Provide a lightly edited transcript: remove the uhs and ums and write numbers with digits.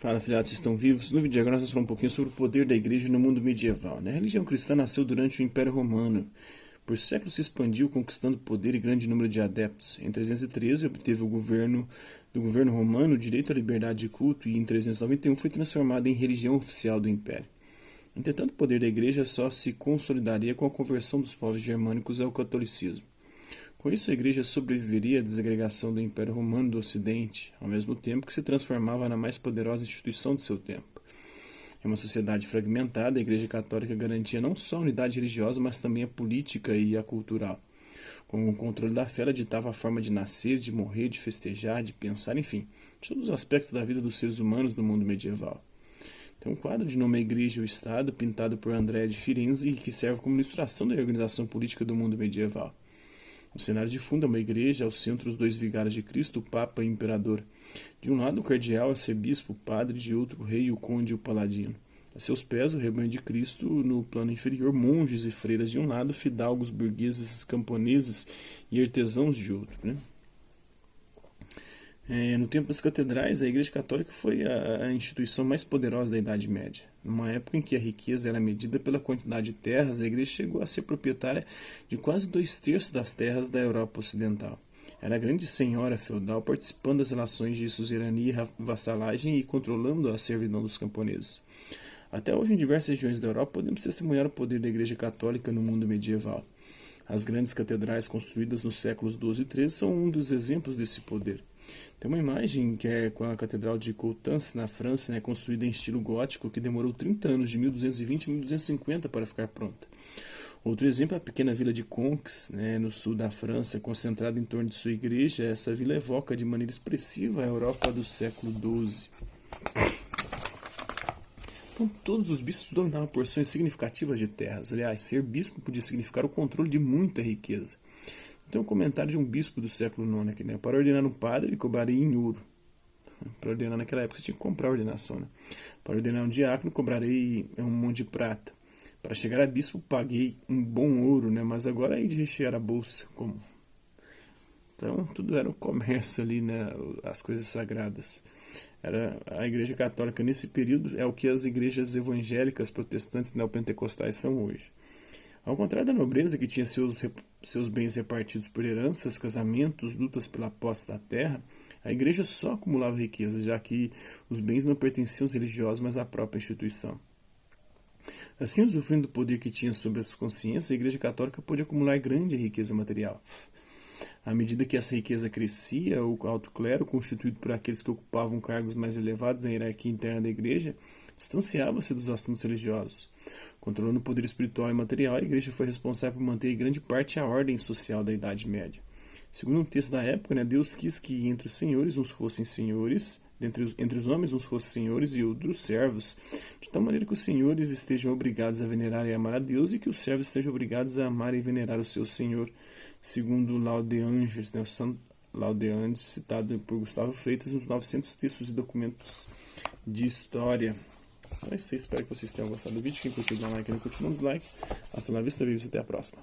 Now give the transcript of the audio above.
Fala, filhotes, estão vivos? No vídeo de agora nós vamos falar um pouquinho sobre o poder da igreja no mundo medieval. A religião cristã nasceu durante o Império Romano. Por séculos se expandiu, conquistando poder e grande número de adeptos. Em 313 obteve do governo romano o direito à liberdade de culto e em 391 foi transformada em religião oficial do Império. Entretanto, o poder da igreja só se consolidaria com a conversão dos povos germânicos ao catolicismo. Com isso, a igreja sobreviveria à desagregação do Império Romano do Ocidente, ao mesmo tempo que se transformava na mais poderosa instituição de seu tempo. Em uma sociedade fragmentada, a Igreja Católica garantia não só a unidade religiosa, mas também a política e a cultural. Com o controle da fé, ela ditava a forma de nascer, de morrer, de festejar, de pensar, enfim, de todos os aspectos da vida dos seres humanos no mundo medieval. Tem um quadro de nome A Igreja e o Estado, pintado por André de Firenze, que serve como ilustração da organização política do mundo medieval. No cenário de fundo é uma igreja, ao centro os dois vigários de Cristo, o Papa e o Imperador. De um lado o cardeal, arcebispo, o padre, de outro o rei, o conde e o paladino. A seus pés o rebanho de Cristo, no plano inferior monges e freiras de um lado, fidalgos, burgueses, camponeses e artesãos de outro. No tempo das catedrais, a Igreja Católica foi a instituição mais poderosa da Idade Média. Numa época em que a riqueza era medida pela quantidade de terras, a Igreja chegou a ser proprietária de quase 2/3 das terras da Europa Ocidental. Era a grande senhora feudal, participando das relações de suzerania e vassalagem e controlando a servidão dos camponeses. Até hoje, em diversas regiões da Europa, podemos testemunhar o poder da Igreja Católica no mundo medieval. As grandes catedrais construídas nos séculos XII e XIII são um dos exemplos desse poder. Tem uma imagem que é com a Catedral de Coutances, na França, construída em estilo gótico, que demorou 30 anos, de 1220 a 1250, para ficar pronta. Outro exemplo é a pequena vila de Conques, no sul da França, concentrada em torno de sua igreja. Essa vila evoca de maneira expressiva a Europa do século XII. Então, todos os bispos dominavam porções significativas de terras. Aliás, ser bispo podia significar o controle de muita riqueza. Tem um comentário de um bispo do século IX aqui, Para ordenar um padre, ele cobraria em ouro. Para ordenar naquela época, você tinha que comprar a ordenação, Para ordenar um diácono, cobrarei um monte de prata. Para chegar a bispo, paguei um bom ouro, Mas agora é de rechear a bolsa. Como? Então, tudo era o comércio ali, As coisas sagradas. Era a Igreja Católica nesse período é o que as igrejas evangélicas, protestantes e neopentecostais são hoje. Ao contrário da nobreza, que tinha seus bens repartidos por heranças, casamentos, lutas pela posse da terra, a igreja só acumulava riqueza, já que os bens não pertenciam aos religiosos, mas à própria instituição. Assim, usufruindo do poder que tinha sobre as consciências, a Igreja Católica pôde acumular grande riqueza material. À medida que essa riqueza crescia, o alto clero, constituído por aqueles que ocupavam cargos mais elevados na hierarquia interna da igreja, distanciava-se dos assuntos religiosos. Controlando o poder espiritual e material, a igreja foi responsável por manter em grande parte a ordem social da Idade Média. Segundo um texto da época, Deus quis que entre os senhores uns fossem senhores, entre os homens uns fossem senhores e outros servos, de tal maneira que os senhores estejam obrigados a venerar e amar a Deus e que os servos estejam obrigados a amar e venerar o seu senhor, segundo Laudeanges, o Santo Laudeanges, citado por Gustavo Freitas nos 900 textos e documentos de história. Então é isso aí, espero que vocês tenham gostado do vídeo. Quem curtiu, dá um like, quem não curtiu, dá um dislike. Hasta la vista, babies, até a próxima.